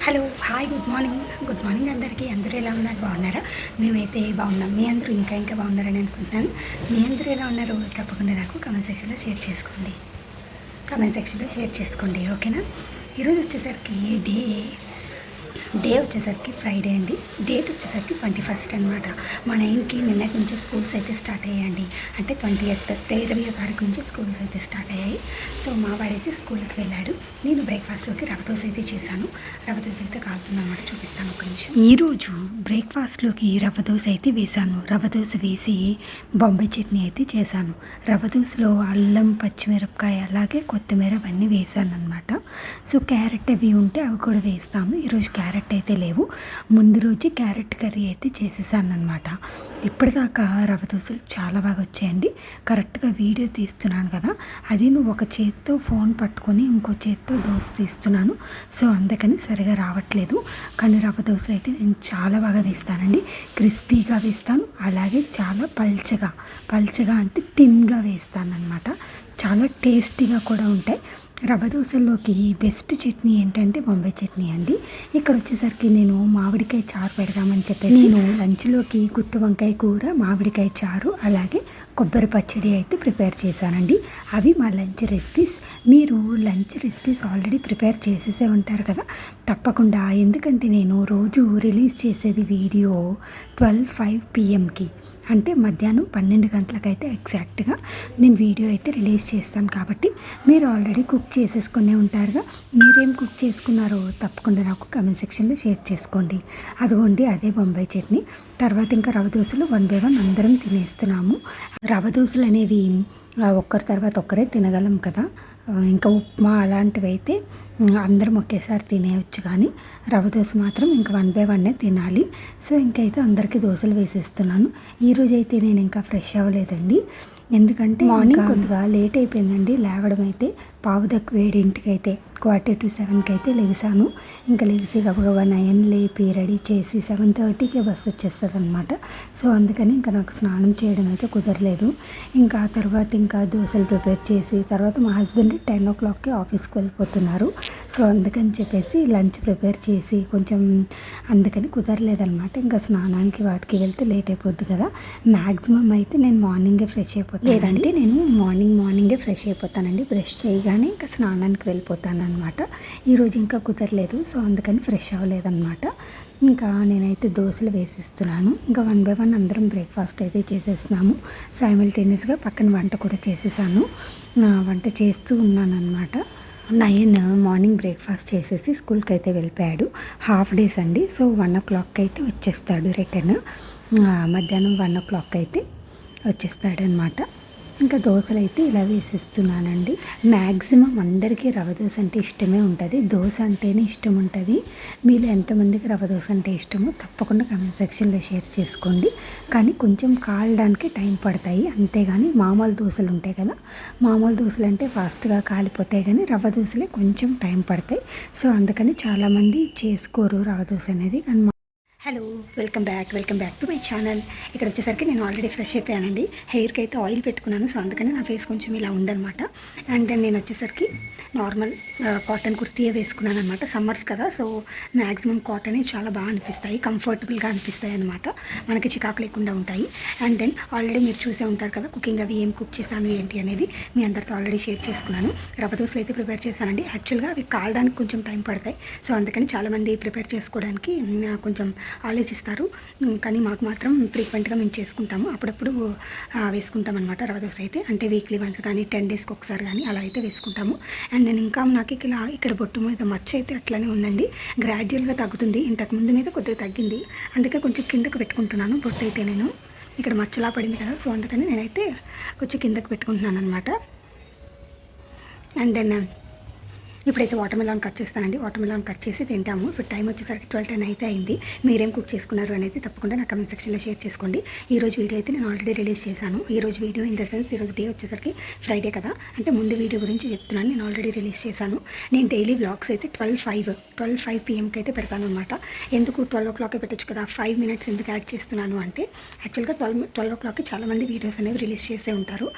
Hello hi good morning అందరూ ఎలా ఉన్నారు? బాగున్నారా? మేమైతే బాగున్నాం. మీ అందరూ ఇంకా బాగున్నారని అనుకుంటున్నాను. మీ అందరూ ఎలా ఉన్నారు తప్పకుండా నాకు కామెంట్ సెక్షన్లో షేర్ చేసుకోండి ఓకేనా. ఈరోజు వచ్చేసరికి డే వచ్చేసరికి ఫ్రైడే అండి. డేట్ వచ్చేసరికి 21 అనమాట. మా 9కి నిన్నటి నుంచి స్కూల్స్ అయితే స్టార్ట్ అయ్యాయండి. అంటే 20వ తారీఖు నుంచి స్కూల్స్ అయితే స్టార్ట్ అయ్యాయి. సో మా వాడైతే స్కూల్కి వెళ్ళాడు. నేను బ్రేక్ఫాస్ట్లోకి రవ్వ దోశ అయితే చేశాను. రవ్వ దోశ అయితే కాలుతుందన్నమాట, చూపిస్తాను ఒక నిమిషం. ఈరోజు బ్రేక్ఫాస్ట్లోకి రవ్వ దోశ అయితే వేశాను. రవ్వ దోశ వేసి బొంబాయి చట్నీ అయితే చేశాను. రవ్వ దోశలో అల్లం, పచ్చిమిరపకాయ అలాగే కొత్తిమీర అవన్నీ వేసాను అనమాట. సో క్యారెట్ అవి ఉంటే అవి కూడా వేస్తాను. ఈరోజు క్యారెట్ అయితే లేవు. ముందు రోజు క్యారెట్ కర్రీ అయితే చేసేసాను అనమాట. ఇప్పటిదాకా రవ్వ దోశలు చాలా బాగా వచ్చాయండి. కరెక్ట్గా వీడియో తీస్తున్నాను కదా, అది నువ్వు ఒక చేత్తో ఫోన్ పట్టుకొని ఇంకో చేత్తో దోశ తీస్తున్నాను. సో అందుకని సరిగా రావట్లేదు. కానీ రవ్వ దోశలు అయితే నేను చాలా బాగా వేస్తానండి. క్రిస్పీగా వేస్తాను, అలాగే చాలా పల్చగా అంటే థిన్గా వేస్తాను అనమాట. చాలా టేస్టీగా కూడా ఉంటాయి. రవ్వ దోశల్లోకి బెస్ట్ చట్నీ ఏంటంటే బొంబాయి చట్నీ అండి. ఇక్కడ వచ్చేసరికి నేను మామిడికాయ చారు పెడదామని చెప్పేసి నేను లంచ్లోకి గుత్తి వంకాయ కూర, మామిడికాయ చారు అలాగే కొబ్బరి పచ్చడి అయితే ప్రిపేర్ చేశానండి. అవి మా లంచ్ రెసిపీస్. మీరు లంచ్ రెసిపీస్ ఆల్రెడీ ప్రిపేర్ చేసేసే ఉంటారు కదా, తప్పకుండా. ఎందుకంటే నేను రోజు రిలీజ్ చేసేది వీడియో 12:05 PM అంటే మధ్యాహ్నం 12 గంటలకైతే ఎగ్జాక్ట్గా నేను వీడియో అయితే రిలీజ్ చేస్తాను. కాబట్టి మీరు ఆల్రెడీ కుక్ చేసేసుకునే ఉంటారుగా. మీరేం కుక్ చేసుకున్నారో తప్పకుండా నాకు కామెంట్ సెక్షన్లో షేర్ చేసుకోండి. అదిగోండి, అదే బొంబాయి చట్నీ. తర్వాత ఇంకా రవ్వ దోశలు 1 by 1 అందరం తినేస్తున్నాము. రవ్వ దోశలు అనేవి ఒక్కరి తర్వాత ఒక్కరే తినగలం కదా. ఇంకా ఉప్మా అలాంటివి అయితే అందరం ఒకేసారి తినేయచ్చు, కానీ రవ్వ దోశ మాత్రం ఇంకా 1 by 1 తినాలి. సో ఇంకైతే అందరికీ దోశలు వేసేస్తున్నాను. ఈరోజు అయితే నేను ఇంకా ఫ్రెష్ అవ్వలేదండి, ఎందుకంటే మార్నింగ్ కొద్దిగా లేట్ అయిపోయిందండి లేవడం. అయితే 6:45 అయితే 6:45 అయితే లెగిసాను. ఇంకా లెగిసి గబగబా 9 లేపి రెడీ చేసి 7:30కి బస్సు వచ్చేస్తుంది అనమాట. సో అందుకని ఇంకా నాకు స్నానం చేయడం అయితే కుదరలేదు. ఇంకా ఆ తర్వాత ఇంకా దోశలు ప్రిపేర్ చేసి తర్వాత మా హస్బెండ్ 10 o'clockకి ఆఫీస్కి వెళ్ళిపోతున్నారు. సో అందుకని చెప్పేసి లంచ్ ప్రిపేర్ చేసి కొంచెం అందుకని కుదరలేదనమాట. ఇంకా స్నానానికి వాటికి వెళ్తే లేట్ అయిపోద్ది కదా. మ్యాక్సిమం అయితే నేను మార్నింగే ఫ్రెష్ అయిపోతాను, లేదంటే నేను మార్నింగే ఫ్రెష్ అయిపోతానండి. బ్రష్ చేయగానే ఇంకా స్నానానికి వెళ్ళిపోతాను అనమాట. ఈరోజు ఇంకా కుదరలేదు, సో అందుకని ఫ్రెష్ అవ్వలేదన్నమాట. ఇంకా నేనైతే దోశలు వేసిస్తున్నాను. ఇంకా 1 by 1 అందరం బ్రేక్ఫాస్ట్ అయితే చేసేస్తున్నాము. సైమల్టేనియస్గా పక్కన వంట కూడా చేసేసాను. వంట చేస్తూ ఉన్నాను అనమాట. 9 మార్నింగ్ బ్రేక్ఫాస్ట్ చేసేసి స్కూల్కి అయితే వెళ్ళిపోయాడు. హాఫ్ డేస్ అండి. సో 1 o'clock అయితే వచ్చేస్తాడు రిటర్న్. మధ్యాహ్నం 1 o'clock అయితే వచ్చేస్తాడనమాట. ఇంకా దోశలు అయితే ఇలా వేసిస్తున్నానండి. మ్యాక్సిమం అందరికీ రవ్వ దోశ అంటే ఇష్టమే ఉంటుంది. దోశ అంటేనే ఇష్టం ఉంటుంది. మీలో ఎంతమందికి రవ్వ దోశ అంటే ఇష్టమో తప్పకుండా కామెంట్ సెక్షన్లో షేర్ చేసుకోండి. కానీ కొంచెం కాలడానికి టైం పడతాయి, అంతేగాని మామూలు దోశలు ఉంటాయి కదా, మామూలు దోశలు అంటే ఫాస్ట్గా కాలిపోతాయి, కానీ రవ్వ దోశలే కొంచెం టైం పడతాయి. సో అందుకని చాలామంది చేసుకోరు రవ్వ దోశ అనేది. కానీ hello, welcome back to my channel. ఇక్కడ వచ్చేసరికి నేను ఆల్రెడీ ఫ్రెష్ అయిపోయానండి. హెయిర్కి అయితే ఆయిల్ పెట్టుకున్నాను. సో అందుకని నా ఫేస్ కొంచెం ఇలా ఉందనమాట. అండ్ దెన్ నేను వచ్చేసరికి నార్మల్ కాటన్ కుర్తీయే వేసుకున్నాను అనమాట. సమ్మర్స్ కదా, సో మ్యాక్సిమం కాటనే చాలా బాగా అనిపిస్తాయి, కంఫర్టబుల్గా అనిపిస్తాయి అనమాట. మనకి చికాకు లేకుండా ఉంటాయి. అండ్ దెన్ ఆల్రెడీ మీరు చూసే ఉంటారు కదా కుకింగ్ అవి ఏం కుక్ చేశాను ఏంటి అనేది మీ అందరితో ఆల్రెడీ షేర్ చేసుకున్నాను. రవ్వ దోశలు అయితే ప్రిపేర్ చేశానండి. యాక్చువల్గా అవి కాలడానికి కొంచెం టైం పడతాయి. సో అందుకని చాలామంది ప్రిపేర్ చేసుకోవడానికి కొంచెం ఆలోచిస్తారు, కానీ మాకు మాత్రం ఫ్రీక్వెంట్గా మేము చేసుకుంటాము. అప్పుడప్పుడు వేసుకుంటాం అనమాట రవ్వ దోశ అయితే. అంటే వీక్లీ వన్స్ కానీ 10 daysకి ఒకసారి కానీ అలా అయితే వేసుకుంటాము. అండ్ నేను ఇంకా నాకు ఇక్కడ బొట్టు మీద మచ్చ అయితే అట్లనే ఉందండి. గ్రాడ్యువల్గా తగ్గుతుంది. ఇంతకుముందు మీద కొద్దిగా తగ్గింది, అందుకే కొంచెం కిందకు పెట్టుకుంటున్నాను బొట్టు అయితే. నేను ఇక్కడ మచ్చలా పడింది కదా, సో అందుకని నేనైతే కొంచెం కిందకు పెట్టుకుంటున్నాను అనమాట. అండ్ దెన్ ఇప్పుడైతే వాటర్ మెలాన్ కట్ చేస్తానండి. వాటర్ మెలాన్ కట్ చేసి తింటాము. ఇప్పుడు టైం వచ్చేసరికి 12:10 అయితే అయింది. మీరేం కుక్ చేసుకున్నారు అనేది తప్పకుండా నా కమెంట్ సెక్షన్లో షేర్ చేసుకోండి. ఈరోజు వీడియో అయితే నేను ఆల్రెడీ రిలీజ్ చేశాను. ఈరోజు వీడియో ఇన్ ద సెన్స్ ఈరోజు డే వచ్చేసరికి ఫ్రైడే కదా, అంటే ముందు వీడియో గురించి చెప్తున్నాను. నేను ఆల్రెడీ రిలీజ్ చేశాను. నేను డైలీ వ్లాగ్స్ అయితే 12:05 PMకి అయితే పెడతాను అనమాట. ఎందుకు 12 o'clock పెట్టచ్చు కదా, 5 minutes ఎందుకు యాడ్ చేస్తున్నాను అంటే యాక్చువల్గా 12 o'clockకి చాలామంది వీడియోస్ అనేవి రిలీజ్ చేసే ఉంటారు.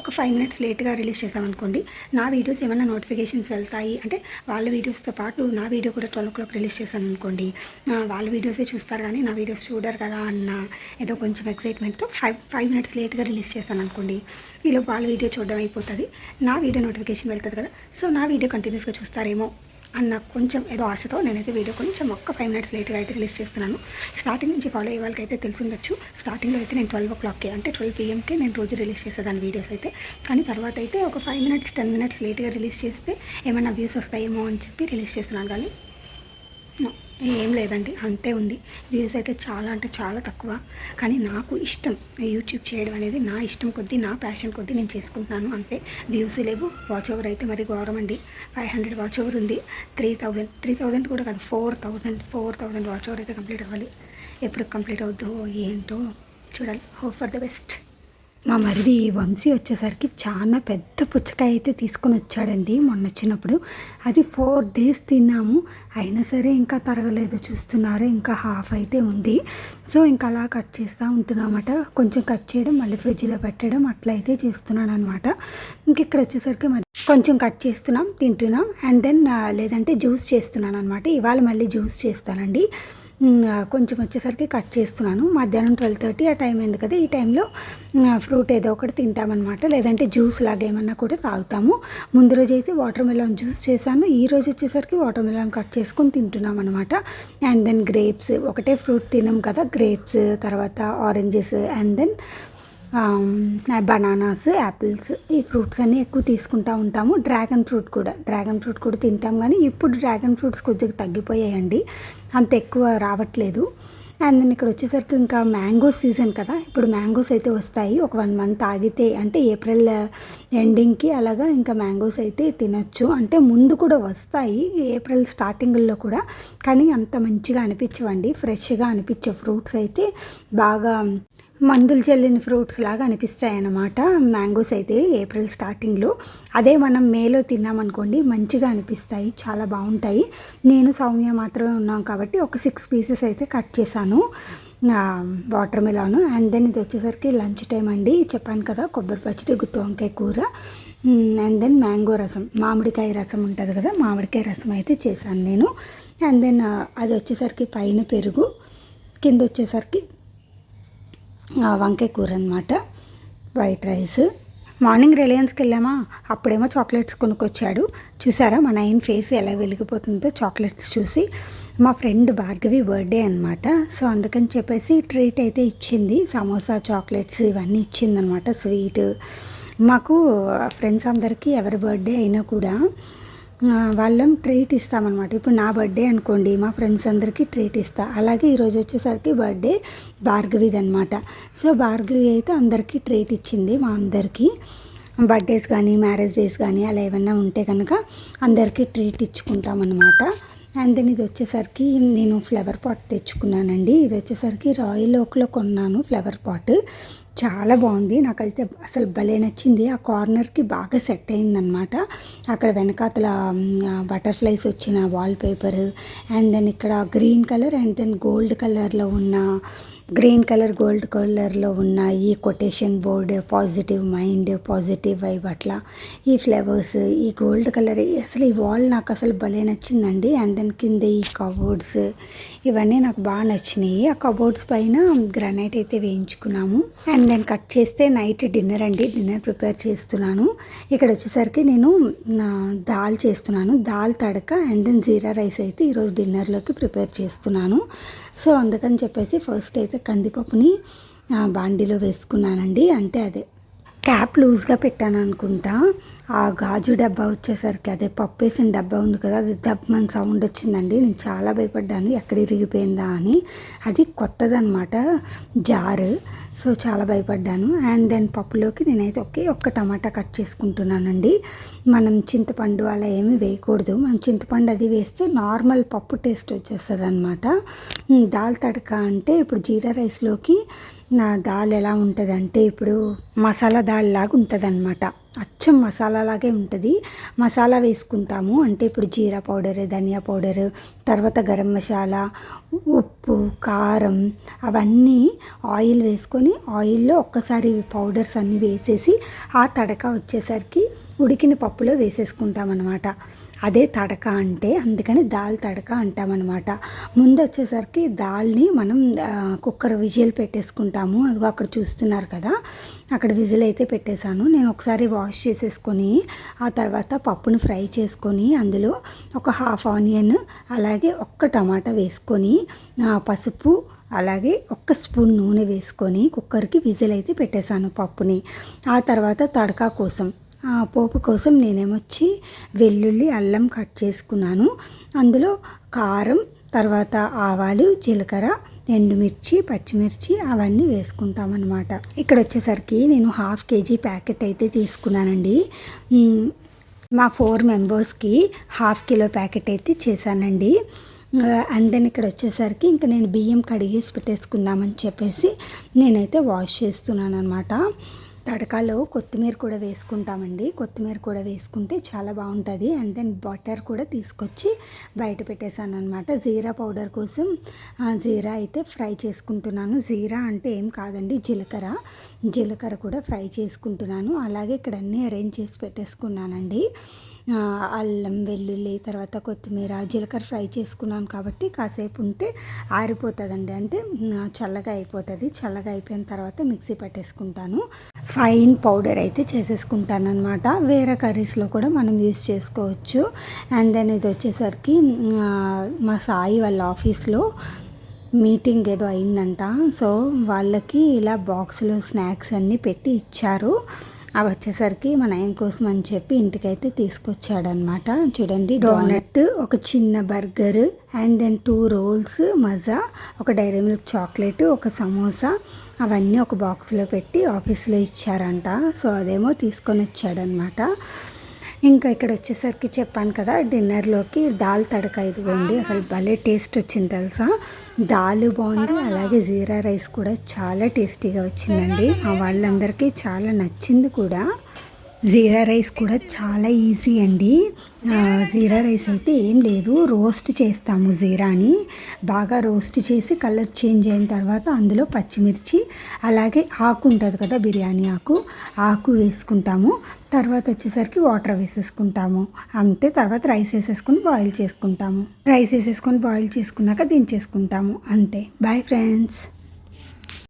ఒక 5 minutes లేట్గా రిలీజ్ చేసామనుకోండి, నా వీడియోస్ ఏమైనా నోటిఫికేషన్స్ వెళ్తాయి వస్తాయి అంటే వాళ్ళ వీడియోస్తో పాటు నా వీడియో కూడా 12 o'clock రిలీజ్ చేశాను అనుకోండి, వాళ్ళ వీడియోసే చూస్తారు కానీ నా వీడియోస్ చూడరు కదా అన్న ఏదో కొంచెం ఎక్సైట్మెంట్తో 5 minutes లేట్గా రిలీజ్ చేశాను అనుకోండి, వీళ్ళు వాళ్ళ వీడియో చూడడం అయిపోతుంది, నా వీడియో నోటిఫికేషన్ వెళ్తుంది కదా, సో నా వీడియో కంటిన్యూస్గా చూస్తారేమో అన్న కొంచెం ఏదో ఆశతో నేనైతే వీడియో కొంచెం 5 minutes లేట్గా అయితే రిలీజ్ చేస్తున్నాను. స్టార్టింగ్ నుంచి ఫాలో అయ్యే వాళ్ళకి అయితే తెలిసిండొచ్చు, స్టార్టింగ్లో అయితే నేను 12 o'clockకే అంటే 12 pmకే నేను రోజు రిలీజ్ చేసేదాన్ని వీడియోస్ అయితే. కానీ తర్వాత అయితే ఒక 5 minutes 10 minutes లేట్గా రిలీజ్ చేస్తే ఏమైనా వ్యూస్ వస్తాయేమో అని చెప్పి రిలీజ్ చేస్తున్నాను. కానీ ఏం లేదండి, అంతే ఉంది. వ్యూస్ అయితే చాలా అంటే చాలా తక్కువ. కానీ నాకు ఇష్టం యూట్యూబ్ చేయడం అనేది, నా ఇష్టం కొద్దీ నా ప్యాషన్ కొద్దీ నేను చేసుకుంటున్నాను అంతే. వ్యూస్ లేవు, వాచ్ ఓవర్ అయితే మరి ఘోరం అండి. 500 వాచ్ ఓవర్ ఉంది, 3000 కూడా కాదు, 4000 వాచ్ ఓవర్ అయితే కంప్లీట్ అవ్వాలి. ఎప్పుడు కంప్లీట్ అవుతుందో ఏంటో చూడాలి. Hope for the best. మా మరిది వంశీ వచ్చేసరికి చాలా పెద్ద పుచ్చకాయ అయితే తీసుకొని వచ్చాడండి మొన్న వచ్చినప్పుడు. అది 4 days తిన్నాము, అయినా సరే ఇంకా తరగలేదు. చూస్తున్నారు, ఇంకా హాఫ్ అయితే ఉంది. సో ఇంకా అలా కట్ చేస్తూ ఉంటున్నామన్నమాట. కొంచెం కట్ చేయడం, మళ్ళీ ఫ్రిడ్జ్లో పెట్టడం అట్లా అయితే చేస్తున్నాను అనమాట. ఇంక ఇక్కడ వచ్చేసరికి కొంచెం కట్ చేస్తున్నాం, తింటున్నాం. అండ్ దెన్ లేదంటే జ్యూస్ చేస్తున్నాను అనమాట. ఇవాళ మళ్ళీ జ్యూస్ చేస్తానండి. కొంచెం వచ్చేసరికి కట్ చేస్తున్నాను. మధ్యాహ్నం 12:30 ఆ టైం అయింది కదా, ఈ టైంలో ఫ్రూట్ ఏదో ఒకటి తింటామన్నమాట, లేదంటే జ్యూస్ లాగా ఏమన్నా కూడా తాగుతాము. ముందు రోజు అయితే వాటర్ మెలాన్ జ్యూస్ చేశాను, ఈ రోజు వచ్చేసరికి వాటర్ మెలాన్ కట్ చేసుకొని తింటున్నాం అనమాట. అండ్ దెన్ గ్రేప్స్, ఒకటే ఫ్రూట్ తినాం కదా, గ్రేప్స్, తర్వాత oranges, and then bananas, apples, ఈ ఫ్రూట్స్ అన్నీ ఎక్కువ తీసుకుంటూ ఉంటాము. డ్రాగన్ ఫ్రూట్ కూడా తింటాం, కానీ ఇప్పుడు డ్రాగన్ ఫ్రూట్స్ కొద్దిగా తగ్గిపోయాయండి, అంత ఎక్కువ రావట్లేదు. అండ్ దెన్ ఇక్కడ వచ్చేసరికి ఇంకా మ్యాంగో సీజన్ కదా, ఇప్పుడు మ్యాంగోస్ అయితే వస్తాయి. ఒక 1 month ఆగితే అంటే ఏప్రిల్ ఎండింగ్కి అలాగా ఇంకా మ్యాంగోస్ అయితే తినొచ్చు. అంటే ముందు కూడా వస్తాయి ఏప్రిల్ స్టార్టింగ్లో కూడా, కానీ అంత మంచిగా అనిపించవండి, ఫ్రెష్గా అనిపించే ఫ్రూట్స్ అయితే బాగా మందులు చల్లిన ఫ్రూట్స్ లాగా అనిపిస్తాయి అన్నమాట మ్యాంగోస్ అయితే ఏప్రిల్ స్టార్టింగ్లో. అదే మనం మేలో తిన్నామనుకోండి మంచిగా అనిపిస్తాయి, చాలా బాగుంటాయి. నేను సౌమ్య మాత్రమే ఉన్నాం కాబట్టి ఒక 6 pieces అయితే కట్ చేశాను వాటర్ మెలాన్. అండ్ దెన్ ఇది వచ్చేసరికి లంచ్ టైం అండి. చెప్పాను కదా, కొబ్బరి పచ్చడి, గుత్తి వంకాయ కూర, అండ్ దెన్ మ్యాంగో రసం, మామిడికాయ రసం ఉంటుంది కదా, మామిడికాయ రసం అయితే చేశాను నేను. అండ్ దెన్ అది వచ్చేసరికి పైన పెరుగు, కింద వచ్చేసరికి వంకాయ కూర అనమాట, వైట్ రైస్. మార్నింగ్ రిలయన్స్కి వెళ్ళామా, అప్పుడేమో చాక్లెట్స్ కొనుక్కొచ్చాడు. చూసారా మా నైన్ ఫేస్ ఎలా వెలిగిపోతుందో చాక్లెట్స్ చూసి. మా ఫ్రెండ్ భార్గవి బర్త్డే అనమాట, సో అందుకని చెప్పేసి ట్రీట్ అయితే ఇచ్చింది, సమోసా, చాక్లెట్స్ ఇవన్నీ ఇచ్చిందనమాట, స్వీట్. మాకు ఫ్రెండ్స్ అందరికీ ఎవరి బర్త్డే అయినా కూడా వాళ్ళం ట్రీట్ ఇస్తామన్నమాట. ఇప్పుడు నా బర్త్డే అనుకోండి, మా ఫ్రెండ్స్ అందరికీ ట్రీట్ ఇస్తా. అలాగే ఈరోజు వచ్చేసరికి బర్త్డే భార్గవిది అనమాట. సో భార్గవి అయితే అందరికీ ట్రీట్ ఇచ్చింది. మా అందరికీ బర్త్డేస్ కానీ మ్యారేజ్ డేస్ కానీ అలా ఏమన్నా ఉంటే కనుక అందరికీ ట్రీట్ ఇచ్చుకుంటామన్నమాట. అండ్ దెన్ ఇది వచ్చేసరికి నేను ఫ్లవర్ పాట్ తెచ్చుకున్నానండి. ఇది వచ్చేసరికి రాయల్ ఓక్లో కొన్నాను ఫ్లవర్ పాట్, చాలా బాగుంది, నాకైతే అసలు భలే నచ్చింది. ఆ కార్నర్కి బాగా సెట్ అయిందనమాట. అక్కడ వెనకాతల బటర్ఫ్లైస్ వచ్చిన వాల్పేపర్, అండ్ దెన్ ఇక్కడ green colour and then gold కలర్లో ఉన్న గోల్డ్ కలర్లో ఉన్న ఈ quotation board, positive mind, positive vibe, అట్లా ఈ ఫ్లవర్స్, ఈ గోల్డ్ కలర్, అసలు ఈ వాల్ నాకు అసలు భలే నచ్చిందండి. అండ్ దెన్ కింద ఈ కబోర్డ్స్ ఇవన్నీ నాకు బాగా నచ్చినాయి. ఆ కబోర్డ్స్ పైన గ్రానైట్ అయితే వేయించుకున్నాము. అండ్ దెన్ కట్ చేస్తే నైట్ డిన్నర్ అండి, డిన్నర్ ప్రిపేర్ చేస్తున్నాను. ఇక్కడ వచ్చేసరికి నేను దాల్ చేస్తున్నాను, dal tadka and then jeera rice అయితే ఈరోజు డిన్నర్లోకి ప్రిపేర్ చేస్తున్నాను. సో అందుకని చెప్పేసి ఫస్ట్ అయితే కందిపప్పుని బాండీలో వేసుకున్నానండి. అంటే అదే క్యాప్ లూజ్గా పెట్టాను అనుకుంటా. ఆ గాజు డబ్బా వచ్చేసరికి, అదే పప్పు వేసిన డబ్బా ఉంది కదా, అది దబ్బమని సౌండ్ వచ్చిందండి. నేను చాలా భయపడ్డాను, ఎక్కడ ఇరిగిపోయిందా అని. అది కొత్తదనమాట జారు, సో చాలా భయపడ్డాను. అండ్ దెన్ పప్పులోకి నేనైతే ఒక్క టమాటా కట్ చేసుకుంటున్నానండి. మనం చింతపండు అలా ఏమీ వేయకూడదు, మనం చింతపండు అది వేస్తే నార్మల్ పప్పు టేస్ట్ వచ్చేస్తుంది అనమాట. దాల్ తడక అంటే ఇప్పుడు జీరా రైస్లోకి నా దాల్ ఎలా ఉంటుందంటే ఇప్పుడు మసాలా దాల్ లాగా ఉంటుంది అనమాట, అచ్చం మసాలా లాగే ఉంటుంది. మసాలా వేసుకుంటాము అంటే ఇప్పుడు జీరా పౌడర్, ధనియా పౌడర్, తర్వాత గరం మసాలా, ఉప్పు, కారం అవన్నీ ఆయిల్ వేసుకొని ఆయిల్లో ఒక్కసారి పౌడర్స్ అన్నీ వేసేసి ఆ తడక వచ్చేసరికి ఉడికిన పప్పులో వేసేసుకుంటాం అన్నమాట. అదే తడక అంటే, అందుకని దాల్ తడక అంటామన్నమాట. ముందు వచ్చేసరికి దాల్ని మనం కుక్కర్ విజిల్ పెట్టేసుకుంటాము. అదిగో అక్కడ చూస్తున్నారు కదా, అక్కడ విజిల్ అయితే పెట్టేశాను. నేను ఒకసారి వాష్ చేసేసుకొని ఆ తర్వాత పప్పును ఫ్రై చేసుకొని అందులో ఒక హాఫ్ ఆనియన్ అలాగే ఒక్క టమాటా వేసుకొని పసుపు అలాగే ఒక్క స్పూన్ నూనె వేసుకొని కుక్కర్కి విజిల్ అయితే పెట్టేశాను పప్పుని. ఆ తర్వాత తడకా కోసం పోపు కోసం నేనేమొచ్చి వెల్లుల్లి అల్లం కట్ చేసుకున్నాను. అందులో కారం, తర్వాత ఆవాలు, జీలకర్ర, ఎండుమిర్చి, పచ్చిమిర్చి అవన్నీ వేసుకుంటామన్నమాట. ఇక్కడ వచ్చేసరికి నేను 1/2 kg ప్యాకెట్ అయితే తీసుకున్నానండి. మా 4 మెంబర్స్కి 1/2 kg ప్యాకెట్ అయితే చేశానండి. అండ్ దెన్ ఇక్కడ వచ్చేసరికి ఇంకా నేను బియ్యం కడిగేసి పెట్టేసుకుందామని చెప్పేసి నేనైతే వాష్ చేస్తున్నాను అనమాట. తడకాలో కొత్తిమీర కూడా వేసుకుంటామండి. కొత్తిమీర కూడా వేసుకుంటే చాలా బాగుంటుంది. అండ్ దెన్ బటర్ కూడా తీసుకొచ్చి బయట పెట్టేశాను అనమాట. జీరా పౌడర్ కోసం జీరా అయితే ఫ్రై చేసుకుంటున్నాను. జీరా అంటే ఏం కాదండి, జీలకర్ర కూడా ఫ్రై చేసుకుంటున్నాను. అలాగే ఇక్కడ అన్నీ అరేంజ్ చేసి పెట్టేసుకున్నానండి. అల్లం, వెల్లుల్లి, తర్వాత కొత్తిమీర, జీలకర్ర ఫ్రై చేసుకున్నాను కాబట్టి కాసేపు ఉంటే ఆరిపోతుందండి, అంటే చల్లగా అయిపోతుంది. చల్లగా అయిపోయిన తర్వాత మిక్సీ పట్టేసుకుంటాను. ఫైన్ పౌడర్ అయితే చేసేసుకుంటాను అనమాట. వేరే కర్రీస్లో కూడా మనం యూస్ చేసుకోవచ్చు. అండ్ దెన్ ఇది వచ్చేసరికి మా సాయి వాళ్ళ ఆఫీస్లో మీటింగ్ ఏదో అయిందంట. సో వాళ్ళకి ఇలా బాక్స్లో స్నాక్స్ అన్నీ పెట్టి ఇచ్చారు. అవి వచ్చేసరికి మా నయన్ కోసం అని చెప్పి ఇంటికైతే తీసుకొచ్చాడనమాట. చూడండి, డోనట్, ఒక చిన్న బర్గర్, అండ్ దెన్ 2 రోల్స్ మజా, ఒక డైరీ మిల్క్ చాక్లెట్, ఒక సమోసా, అవన్నీ ఒక బాక్స్లో పెట్టి ఆఫీస్లో ఇచ్చారంట. సో అదేమో తీసుకొని వచ్చాడనమాట. ఇంకా ఇక్కడ వచ్చేసరికి చెప్పాను కదా, డిన్నర్లోకి దాల్ తడక ఇదిగోండి. అసలు భలే టేస్ట్ వచ్చింది తెలుసా. దాల్ బాగుంది, అలాగే జీరా రైస్ కూడా చాలా టేస్టీగా వచ్చిందండి. వాళ్ళందరికీ చాలా నచ్చింది కూడా. జీరా రైస్ కూడా చాలా ఈజీ అండి. జీరా రైస్ అయితే ఏం లేదు, రోస్ట్ చేస్తాము. జీరాని బాగా రోస్ట్ చేసి కలర్ చేంజ్ అయిన తర్వాత అందులో పచ్చిమిర్చి, అలాగే ఆకు ఉంటుంది కదా, బిర్యానీ ఆకు వేసుకుంటాము. తర్వాత వచ్చేసరికి వాటర్ వేసేసుకుంటాము అంతే. తర్వాత రైస్ వేసేసుకొని బాయిల్ చేసుకుంటాము. రైస్ వేసేసుకొని బాయిల్ చేసుకున్నాక దించేసుకుంటాము అంతే. Bye friends.